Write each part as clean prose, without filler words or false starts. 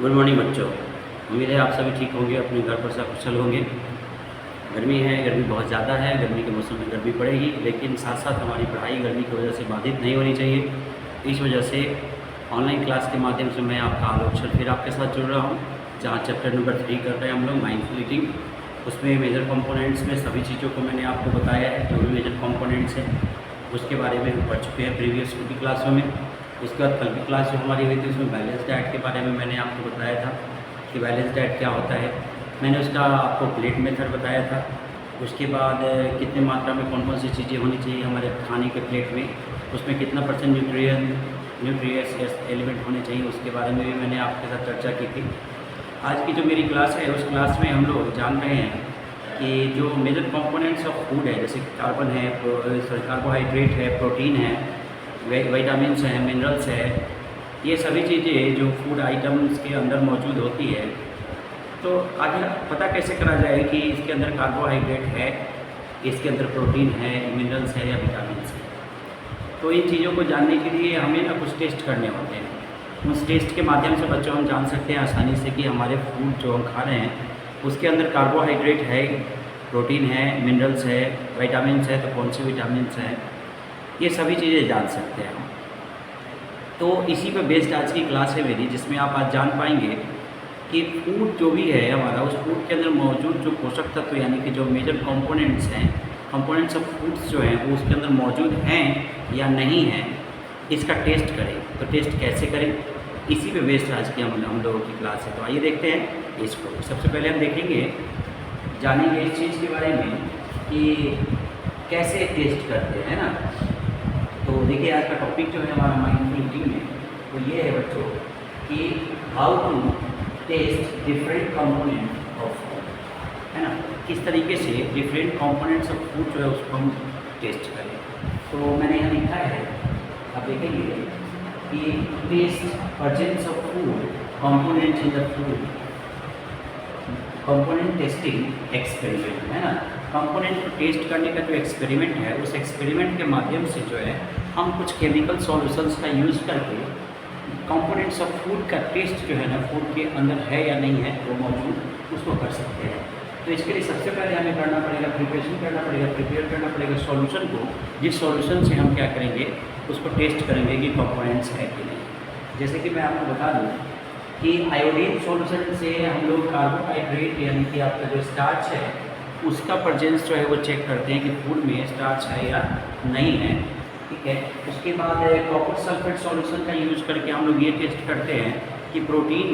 Good morning बच्चों। उम्मीद है आप सभी ठीक होंगे, अपने घर पर सब कुशल होंगे। गर्मी है, गर्मी बहुत ज़्यादा है। गर्मी के मौसम में गर्मी पड़ेगी, लेकिन साथ साथ हमारी पढ़ाई गर्मी की वजह से बाधित नहीं होनी चाहिए। इस वजह से ऑनलाइन क्लास के माध्यम से मैं आपका आलोक सर फिर आपके साथ जुड़ रहा हूँ, जहाँ चैप्टर नंबर 3 कर रहे हैं हम लोग, माइंडफुल ईटिंग। उसमें मेजर कंपोनेंट्स में सभी चीज़ों को मैंने आपको बताया है, जो भी मेजर कंपोनेंट्स हैं उसके बारे में हम पढ़ चुके हैं प्रीवियस की क्लासों में। उसके बाद कल की क्लास जो हमारी हुई थी उसमें बैलेंस डाइट के बारे में मैंने आपको बताया था कि बैलेंस डाइट क्या होता है। मैंने उसका आपको प्लेट मेथड बताया था। उसके बाद कितनी मात्रा में कौन कौन सी चीज़ें होनी चाहिए हमारे खाने के प्लेट में, उसमें कितना % न्यूट्रिएंट्स एलिमेंट होने चाहिए, उसके बारे में भी मैंने आपके साथ चर्चा की थी। आज की जो मेरी क्लास है उस क्लास में हम लोग जान रहे हैं कि जो मेजर कंपोनेंट्स ऑफ फूड है, जैसे कार्बन है, कार्बोहाइड्रेट है, प्रोटीन है, विटामिन्स हैं, मिनरल्स है, ये सभी चीज़ें जो फूड आइटम्स के अंदर मौजूद होती है, तो आज पता कैसे करा जाए कि इसके अंदर कार्बोहाइड्रेट है, इसके अंदर प्रोटीन है, मिनरल्स है या विटामिन्स है। तो इन चीज़ों को जानने के लिए हमें ना कुछ टेस्ट करने होते हैं। उस टेस्ट के माध्यम से बच्चों हम जान सकते हैं आसानी से कि हमारे फूड जो हम खा रहे हैं उसके अंदर कार्बोहाइड्रेट है, प्रोटीन है, मिनरल्स है, विटामिन्स है, तो कौन से विटामिन्स हैं, ये सभी चीज़ें जान सकते हैं हम। तो इसी पर बेस्ड आज की क्लास है मेरी, जिसमें आप आज जान पाएंगे कि फूड जो भी है हमारा, उस फूड के अंदर मौजूद जो पोषक तत्व यानी कि जो मेजर कंपोनेंट्स हैं, कंपोनेंट्स ऑफ फूड्स जो हैं वो उसके अंदर मौजूद हैं या नहीं हैं, इसका टेस्ट करें। तो टेस्ट कैसे करें, इसी पे बेस्ड आज की हम लोगों की क्लास है। तो आइए देखते हैं इसको। सबसे पहले हम देखेंगे, जानेंगे इस चीज़ के बारे में कि कैसे टेस्ट करते हैं ना। तो देखिए आज का टॉपिक जो है हमारा माइंडफुल ईटिंग में, तो ये है बच्चों कि how to test different component of food, है ना। किस तरीके से डिफरेंट कंपोनेंट्स ऑफ फूड जो है उसको हम टेस्ट करें। तो मैंने यहाँ लिखा है, आप देखेंगे कि test presence of food components in the food, component testing experiment, है ना। कंपोनेंट को टेस्ट करने का जो एक्सपेरिमेंट है, उस एक्सपेरिमेंट के माध्यम से जो है हम कुछ केमिकल सॉल्यूशंस का यूज़ करके कंपोनेंट्स ऑफ फूड का टेस्ट जो है ना, फूड के अंदर है या नहीं है वो मौजूद, उसको कर सकते हैं। तो इसके लिए सबसे पहले हमें करना पड़ेगा, प्रिपरेशन करना पड़ेगा, प्रिपेयर करना पड़ेगा सॉल्यूशन को, जिस सॉल्यूशन से हम क्या करेंगे, उसको टेस्ट करेंगे कि कंपोनेंट्स है कि नहीं। जैसे कि मैं आपको बता दूँ कि आयोडीन सॉल्यूशन से हम लोग कार्बोहाइड्रेट यानी कि आपका जो स्टार्च है उसका प्रेजेंस जो है वो चेक करते हैं कि फूड में स्टार्च है या नहीं है, ठीक है। उसके बाद कॉपर सल्फेट सॉल्यूशन का यूज़ करके हम लोग ये टेस्ट करते हैं कि प्रोटीन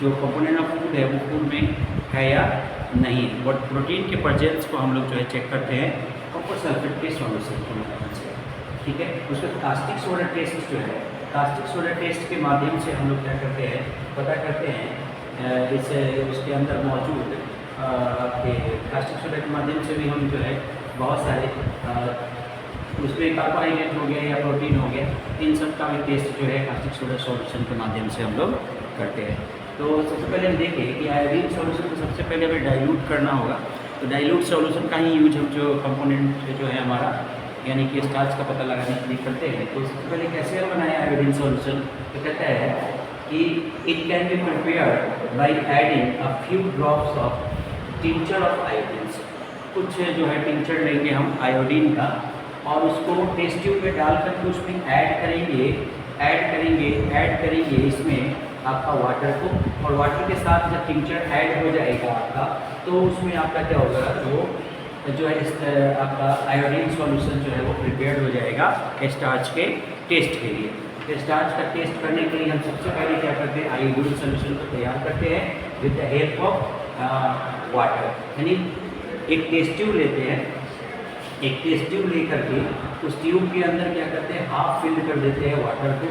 जो कंपोनेंट ऑफ फूड है वो फूड में है या नहीं। बट प्रोटीन के प्रेजेंस को हम लोग जो है चेक करते हैं कॉपर सल्फेट के सॉल्यूशन की मदद से, ठीक है। उसमें कास्टिक सोडा टेस्ट जो है, कास्टिक सोडा टेस्ट के माध्यम से हम लोग क्या करते हैं, पता करते हैं इस उसके अंदर मौजूद आपके कास्टिक सोडा के माध्यम से भी हम जो है बहुत सारे उसमें कार्बोहाइड्रेट हो गया या प्रोटीन हो गया, इन सब का भी टेस्ट जो है कास्टिक सोडा सॉल्यूशन के माध्यम से हम लोग करते हैं। तो सबसे पहले हम देखें कि आयोडीन सॉल्यूशन को सबसे पहले हमें डाइल्यूट करना होगा। तो डाइल्यूट सॉल्यूशन का ही यूज हम जो कंपोनेंट जो है हमारा यानी कि स्टार्च का पता लगाने के लिए करते हैं। तो सबसे पहले कैसे हम बनाए आयोडीन सॉल्यूशन, तो कहता है कि it can be prepared by adding a few drops of tincture of iodine. कुछ जो है टिंचर लेंगे हम आयोडीन का और उसको टेस्ट ट्यूब में डाल करके उसमें ऐड करेंगे इसमें आपका वाटर को, और वाटर के साथ जब टिंचर ऐड हो जाएगा आपका, तो उसमें आपका क्या होगा, वो जो है आपका आयोडीन सॉल्यूशन जो है वो प्रिपेयर्ड हो जाएगा स्टार्च के टेस्ट के लिए। स्टार्च का टेस्ट करने के लिए हम सबसे पहले क्या करते हैं, आयोडीन सॉल्यूशन को तैयार करते हैं with the help of water. यानी एक टेस्ट ट्यूब लेते हैं, एक टेस्ट ट्यूब लेकर के उस ट्यूब के अंदर क्या करते हैं, हाफ फिल कर देते हैं वाटर को,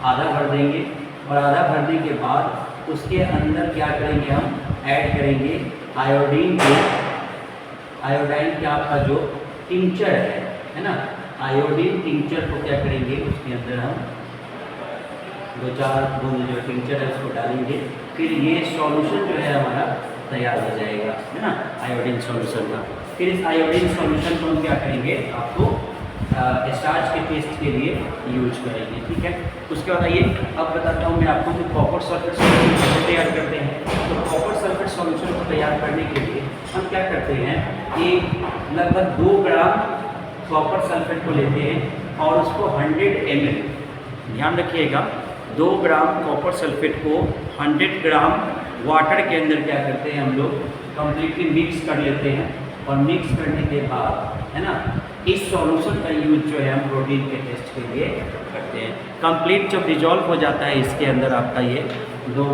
आधा भर देंगे, और आधा भरने के बाद उसके अंदर क्या करेंगे, हम ऐड करेंगे आयोडीन के आपका जो टिंचर है ना, आयोडीन टिंचर को क्या करेंगे, उसके अंदर हम 2-4 बूंद जो टिंचर है उसको डालेंगे। फिर ये सॉल्यूशन जो है हमारा तैयार हो जाएगा, है ना, आयोडीन सॉल्यूशन का। फिर इस आयोडीन सॉल्यूशन को हम क्या करेंगे, आपको स्टार्च के टेस्ट के लिए यूज करेंगे, ठीक है। उसके बाद आइए अब बताता हूँ मैं आपको कि कॉपर सल्फेट सॉल्यूशन कैसे तैयार करते हैं। तो कॉपर सल्फेट सॉल्यूशन को तैयार करने के लिए हम क्या करते हैं कि लगभग 2 ग्राम कॉपर सल्फेट को लेते हैं और उसको 100 ml, ध्यान रखिएगा, 2 ग्राम कॉपर सल्फेट को 100 ग्राम वाटर के अंदर क्या करते हैं हम लोग कम्प्लीटली मिक्स कर लेते हैं। और मिक्स करने के बाद, है ना, इस सॉल्यूशन का यूज जो है हम प्रोटीन के टेस्ट के लिए करते हैं। कंप्लीट जब डिजॉल्व हो जाता है इसके अंदर आपका ये 2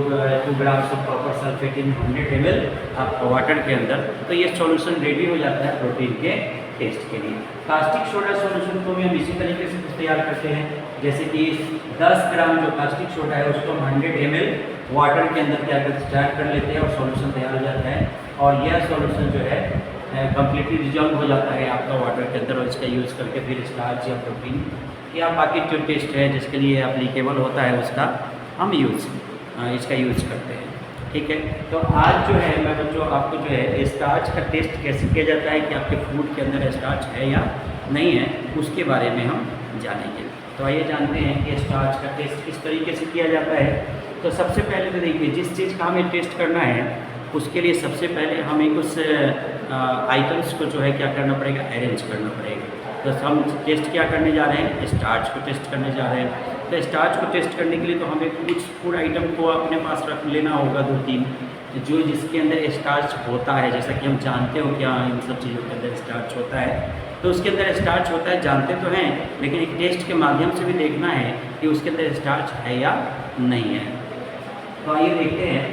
gram of copper sulphate in 100 ml आपका वाटर के अंदर, तो ये सॉल्यूशन रेडी हो जाता है प्रोटीन के टेस्ट के लिए। कास्टिक सोडा सॉल्यूशन को भी हम इसी तरीके से तैयार करते हैं, जैसे कि 10 ग्राम जो कास्टिक सोडा है उसको हम 100 ml वाटर के अंदर क्या स्टार्ट कर लेते हैं और सॉल्यूशन तैयार हो जाता है। और यह सॉल्यूशन जो है कम्प्लीटली डिजॉल्व हो जाता है आपका वाटर के अंदर और इसका यूज़ करके फिर स्टार्च या प्रोटीन या बाकी जो टेस्ट है जिसके लिए एप्लीकेबल होता है उसका हम इसका यूज़ करते हैं, ठीक है। तो आज जो है मैं बच्चों आपको जो है स्टार्च का टेस्ट कैसे किया जाता है कि आपके फूड के अंदर स्टार्च है या नहीं है उसके बारे में हम जानेंगे। तो आइए जानते हैं कि स्टार्च का टेस्ट किस तरीके से किया जाता है। तो सबसे पहले तो देखिए जिस चीज़ का हमें टेस्ट करना है उसके लिए सबसे पहले हमें कुछ आइटम्स को जो है क्या करना पड़ेगा, अरेंज करना पड़ेगा। तो हम टेस्ट क्या करने जा रहे हैं, स्टार्च को टेस्ट करने जा रहे हैं। तो स्टार्च को टेस्ट करने के लिए तो हमें कुछ फूड आइटम को अपने पास रख लेना होगा 2-3 जो जिसके अंदर स्टार्च होता है, जैसा कि हम जानते हो क्या इन सब चीज़ों के अंदर स्टार्च होता है। तो उसके अंदर स्टार्च होता है जानते तो हैं, लेकिन एक टेस्ट के माध्यम से भी देखना है कि उसके अंदर स्टार्च है या नहीं है। तो आइए देखते हैं।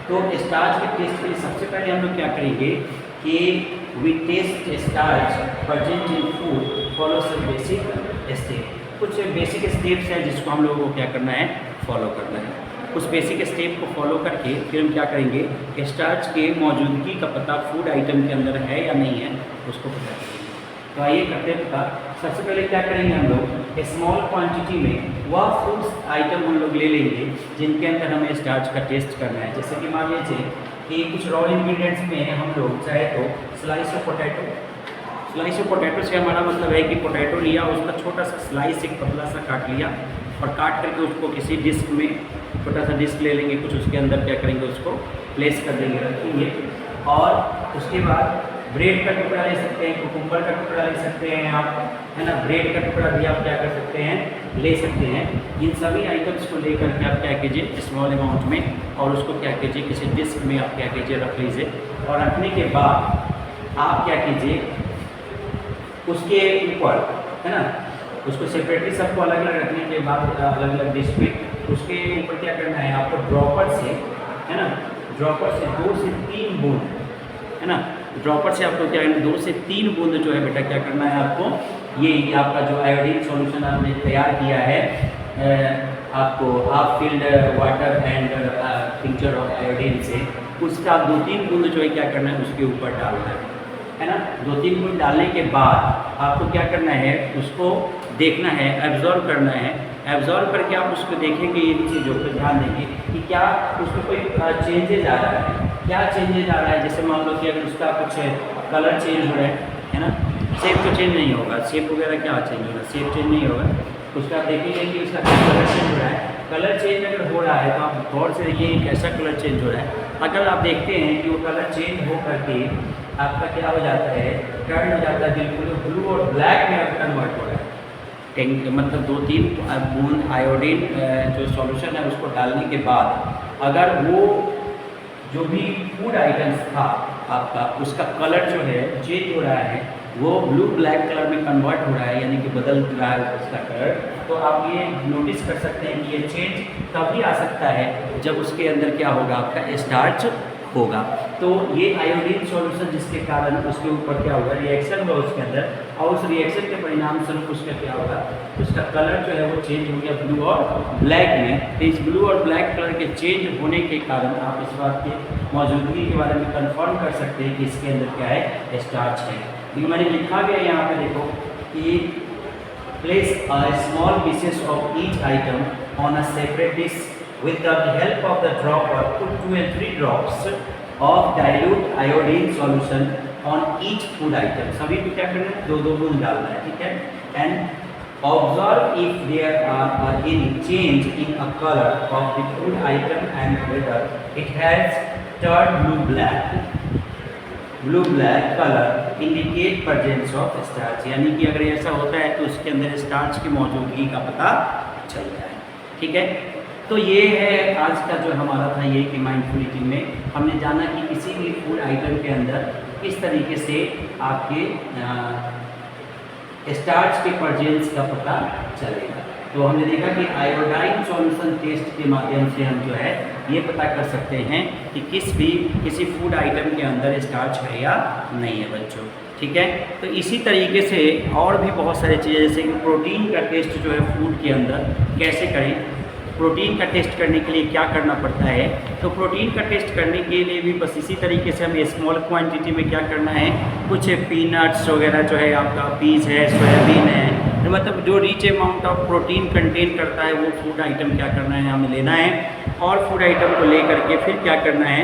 तो स्टार्च के टेस्ट के लिए सबसे पहले हम लोग क्या करेंगे कि we test starch present in food follow some basic step. कुछ बेसिक स्टेप्स हैं जिसको हम लोगों को क्या करना है, फॉलो करना है। उस बेसिक स्टेप को फॉलो करके फिर हम क्या करेंगे, स्टार्च के मौजूदगी का पता फूड आइटम के अंदर है या नहीं है उसको पता करेंगे। तो आइए करते हैं पता। सबसे पहले क्या करेंगे हम लोग, स्मॉल क्वांटिटी में वह फूड्स आइटम हम लोग ले लेंगे जिनके अंदर हमें स्टार्च का टेस्ट करना है। जैसे कि मान लीजिए कि कुछ रॉ इंग्रीडियंट्स में हम लोग चाहे तो स्लाइस ऑफ पोटैटो से हमारा मतलब है कि पोटैटो लिया, उसका छोटा सा स्लाइस एक पतला सा काट लिया और काट करके उसको किसी डिस्क में, छोटा सा डिस्क ले लेंगे, कुछ उसके अंदर क्या करेंगे उसको प्लेस कर देंगे, रखेंगे। और उसके बाद ब्रेड का टुकड़ा ले सकते हैं, कुकुम्बर का टुकड़ा ले सकते हैं आप, है ना, ब्रेड का टुकड़ा भी आप क्या कर सकते हैं, ले सकते हैं। इन सभी आइटम्स को लेकर के आप क्या कीजिए स्मॉल अमाउंट में और उसको क्या कीजिए किसी डिस्क में आप क्या कीजिए रख लीजिए। और रखने के बाद आप क्या कीजिए उसके ऊपर, है ना, उसको सेपरेटली सबको अलग अलग रखने के बाद अलग अलग डिश में उसके ऊपर क्या करना है आपको ड्रॉपर से, है ना, ड्रॉपर से 2 से 3 बूंद, है ना, ड्रॉपर से आपको क्या करना है 2 से 3 बूंद जो है बेटा क्या करना है आपको, ये आपका जो आयोडीन सॉल्यूशन आपने तैयार किया है आपको half filled water and tincture of iodine से, उसका 2-3 बूंद जो है क्या करना है उसके ऊपर डालना है ना। 2-3 बूंद डालने के बाद आपको क्या करना है उसको देखना है, एब्जॉर्ब करना है। एब्जॉर्ब करके आप उसको देखेंगे, इन चीज़ों पर ध्यान देंगे कि क्या उसमें कोई चेंजेज आ रहा है, क्या चेंजेज आ रहा है। जैसे मान लो कि अगर उसका कुछ कलर चेंज हो रहा है ना, शेप तो चेंज नहीं होगा, शेप वगैरह क्या चेंज होगा, शेप चेंज नहीं होगा, उसका आप देखेंगे कि उसका कलर चेंज हो रहा है। कलर चेंज अगर हो रहा है तो आप गौर से देखिए कैसा कलर चेंज हो रहा है। अगर आप देखते हैं कि वो कलर चेंज हो करके आपका क्या हो जाता है, टर्न हो जाता है, बिल्कुल ब्लू और ब्लैक में कन्वर्ट हो रहा है। मतलब 2-3 बूंद आयोडीन जो सॉल्यूशन है उसको डालने के बाद अगर वो जो भी फूड आइटम्स था आपका उसका कलर जो है चेंज हो रहा है, वो ब्लू ब्लैक कलर में कन्वर्ट हो रहा है, यानी कि बदल रहा है उसका कलर, तो आप ये नोटिस कर सकते हैं कि ये चेंज तभी आ सकता है जब उसके अंदर क्या होगा आपका स्टार्च होगा। तो ये आयोडीन सॉल्यूशन जिसके कारण उसके ऊपर क्या होगा रिएक्शन होगा उसके अंदर, और उस रिएक्शन के परिणाम स्वरूप उसका क्या होगा, उसका कलर जो है वो चेंज हो गया ब्लू और ब्लैक में। तो इस ब्लू और ब्लैक कलर के चेंज होने के कारण आप इस बात की मौजूदगी के बारे में कंफर्म कर सकते हैं कि इसके अंदर क्या है, स्टार्च है। लेकिन मैंने लिखा गया यहाँ पे देखो कि place a small pieces of each item on a separate dish with the help of the dropper put 2 and 3 drops of dilute iodine solution on each food item। सभी को क्या करना है 2-2 बूंद डालना है, ठीक है। and observe if there are any change in a color of the food item and whether it has turned blue black colour indicate presence of starch, यानी कि अगर ऐसा होता है तो उसके अंदर स्टार्च की मौजूदगी का पता चलता है। ठीक है, तो ये है आज का जो हमारा था ये कि माइंडफुल ईटिंग में हमने जाना कि किसी भी फूड आइटम के अंदर किस तरीके से आपके स्टार्च के प्रेजेंस का पता चलेगा। तो हमने देखा कि आयोडाइन सॉल्यूशन टेस्ट के माध्यम से हम जो है ये पता कर सकते हैं कि किसी फूड आइटम के अंदर स्टार्च है या नहीं है बच्चों। ठीक है, तो इसी तरीके से और भी बहुत सारी चीज़ें, जैसे कि प्रोटीन का टेस्ट जो है फूड के अंदर कैसे करें, प्रोटीन का टेस्ट करने के लिए क्या करना पड़ता है। तो प्रोटीन का टेस्ट करने के लिए भी बस इसी तरीके से हमें स्मॉल क्वांटिटी में क्या करना है, कुछ पीनट्स वगैरह जो है आपका पीस है, सोयाबीन है, तो मतलब जो rich amount of protein contain करता है वो फूड आइटम क्या करना है हमें लेना है। और फूड आइटम को ले करके फिर क्या करना है,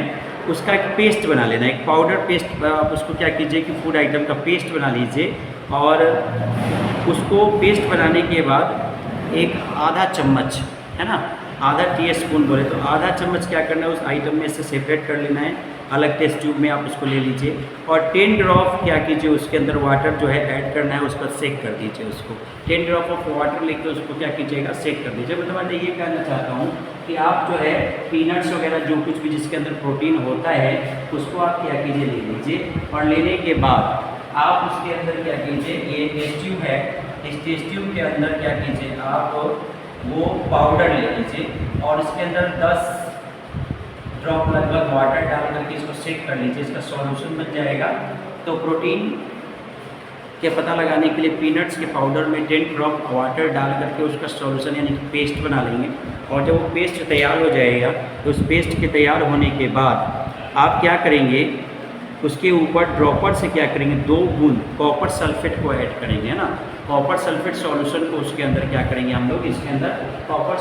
उसका एक पेस्ट बना लेना है, एक पाउडर पेस्ट। आप उसको क्या कीजिए कि फूड आइटम का पेस्ट बना लीजिए और उसको पेस्ट बनाने के बाद एक आधा चम्मच है ना, आधा टीस्पून बोले तो आधा चम्मच क्या करना है उस आइटम में से सेपरेट कर लेना है, अलग टेस्ट ट्यूब में आप उसको ले लीजिए और 10 ड्रॉप क्या कीजिए उसके अंदर वाटर जो है ऐड करना है, उसका सेक कर दीजिए। उसको 10 ड्रॉप ऑफ वाटर लेके उसको क्या कीजिएगा, सेक कर दीजिए। मतलब मैं ये कहना चाहता हूँ कि आप जो है पीनट्स वगैरह जो कुछ भी जिसके अंदर प्रोटीन होता है उसको आप क्या कीजिए, ले लीजिए और लेने के बाद आप उसके अंदर क्या कीजिए, ये टेस्ट ट्यूब है, इस टेस्ट ट्यूब के अंदर क्या कीजिए आप वो पाउडर ले लीजिए और इसके अंदर 10 ड्रॉप लगभग वाटर डाल करके इसको सेक कर लीजिए, इसका सॉल्यूशन बन जाएगा। तो प्रोटीन के पता लगाने के लिए पीनट्स के पाउडर में 10 ड्रॉप वाटर डाल करके उसका सॉल्यूशन यानी कि पेस्ट बना लेंगे और जब वो पेस्ट तैयार हो जाएगा तो उस पेस्ट के तैयार होने के बाद आप क्या करेंगे, उसके ऊपर ड्रॉपर से क्या करेंगे, 2 बूंद कॉपर सल्फेट को ऐड करेंगे, है ना। कॉपर सल्फेट सॉल्यूशन को उसके अंदर क्या करेंगे हम लोग, इसके अंदर कॉपर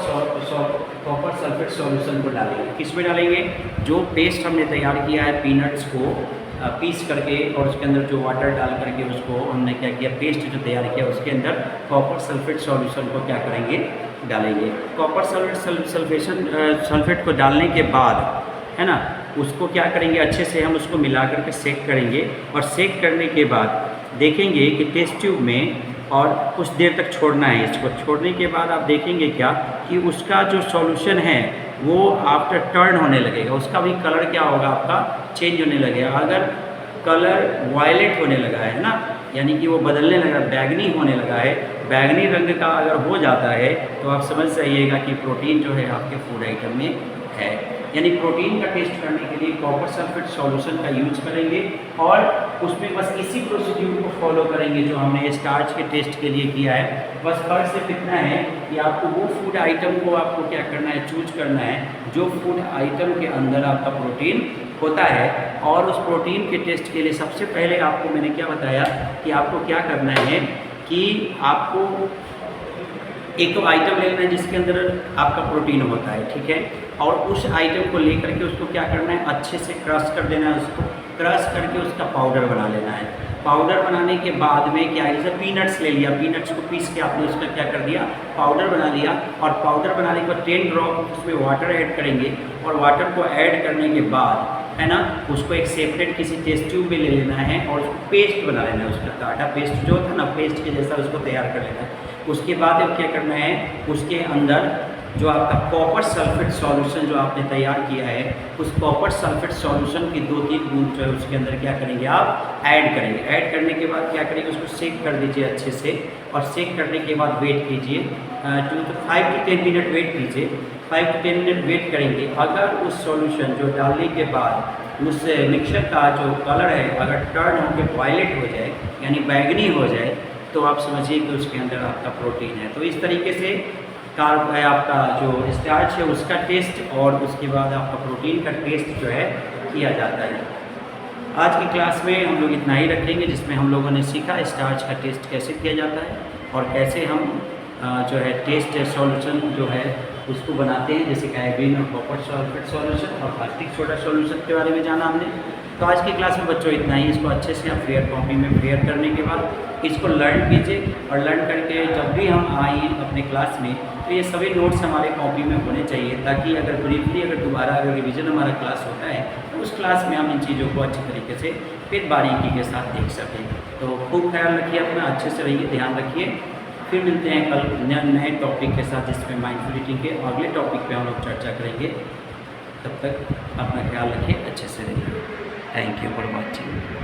सल्फेट सॉल्यूशन को डालेंगे। किस में डालेंगे, जो पेस्ट हमने तैयार किया है पीनट्स को पीस करके और उसके अंदर जो वाटर डाल करके उसको हमने क्या किया, पेस्ट जो तैयार किया उसके अंदर कॉपर सल्फेट सॉल्यूशन को क्या करेंगे, डालेंगे। कॉपर सल्फेट को डालने के बाद है ना उसको क्या करेंगे, अच्छे से हम उसको मिला करके सेक करेंगे और सेक करने के बाद देखेंगे कि टेस्ट ट्यूब में और कुछ देर तक छोड़ना है। इसको छोड़ने के बाद आप देखेंगे क्या कि उसका जो सॉल्यूशन है वो आफ्टर टर्न होने लगेगा, उसका भी कलर क्या होगा, आपका चेंज होने लगेगा। अगर कलर वायलेट होने लगा है ना, यानी कि वो बदलने लगा, बैगनी होने लगा है, बैगनी रंग का अगर हो जाता है तो आप समझ जाइएगा कि प्रोटीन जो है आपके फूड आइटम में है। यानी प्रोटीन का टेस्ट करने के लिए कॉपर सल्फेट सॉल्यूशन का यूज करेंगे और उसमें बस इसी प्रोसीड्यूर को फॉलो करेंगे जो हमने स्टार्च के टेस्ट के लिए किया है। बस फर्क सिर्फ इतना है कि आपको वो फूड आइटम को आपको क्या करना है, चूज करना है जो फूड आइटम के अंदर आपका प्रोटीन होता है। और उस प्रोटीन के टेस्ट के लिए सबसे पहले आपको मैंने क्या बताया कि आपको क्या करना है कि आपको एक तो आइटम लेना है जिसके अंदर आपका प्रोटीन होता है, ठीक है, और उस आइटम को लेकर के उसको क्या करना है, अच्छे से क्रश कर देना है, उसको क्रश करके उसका पाउडर बना लेना है। पाउडर बनाने के बाद में क्या है, जैसे पीनट्स ले लिया, पीनट्स को पीस के आपने उसका क्या कर दिया, पाउडर बना लिया और पाउडर बनाने के बाद 10 ड्रॉप उसमें वाटर ऐड करेंगे और वाटर को ऐड करने के बाद है ना उसको एक सेपरेट किसी टेस्ट ट्यूब में ले लेना है और उसको पेस्ट बना लेना है, उसका आटा पेस्ट जो था ना पेस्ट के जैसा उसको तैयार कर लेना है। उसके बाद अब क्या करना है, उसके अंदर जो आपका कॉपर सल्फेट सॉल्यूशन जो आपने तैयार किया है उस कॉपर सल्फेट सॉल्यूशन की 2-3 बूंद जो है उसके अंदर क्या करेंगे आप ऐड करेंगे। ऐड करने के बाद क्या करेंगे, उसको सेक कर दीजिए अच्छे से और सेक करने के बाद वेट कीजिए 5 to 10 मिनट वेट कीजिए। 5 to 10 मिनट वेट करेंगे। अगर उस सॉल्यूशन जो डालने के बाद उस मिक्सचर का जो कलर है अगर टर्न होकर वायलेट हो जाए यानी बैंगनी हो जाए तो आप समझिए कि उसके अंदर आपका प्रोटीन है। तो इस तरीके से कार्ब है आपका जो स्टार्च है उसका टेस्ट और उसके बाद आपका प्रोटीन का टेस्ट जो है किया जाता है। आज की क्लास में हम लोग इतना ही रखेंगे जिसमें हम लोगों ने सीखा स्टार्च का टेस्ट कैसे किया जाता है और कैसे हम जो है टेस्ट सॉल्यूशन जो है उसको बनाते हैं, जैसे आयोडीन और कॉपर सल्फेट सॉल्यूशन और कास्टिक सोडा सॉल्यूशन के बारे में जाना हमने। तो आज की क्लास में बच्चों इतना ही। इसको अच्छे से आप प्रेयर कॉपी में प्रेयर करने के बाद इसको लर्न कीजिए, और लर्न करके जब भी हम आए अपने क्लास में तो ये सभी नोट्स हमारे कॉपी में होने चाहिए, ताकि अगर ब्रीफली अगर दोबारा अगर रिविज़न हमारा क्लास होता है तो उस क्लास में हम इन चीज़ों को अच्छी तरीके से फिर बारीकी के साथ देख सकें। तो खूब ख्याल रखिए अपना, अच्छे से रहिए, ध्यान रखिए। फिर मिलते हैं कल नए टॉपिक के साथ, जिसमें माइंडफुल ईटिंग के अगले टॉपिक पे हम लोग चर्चा करेंगे। तब तक अपना ख्याल रखिए, अच्छे से रहिए। Thank you for watching.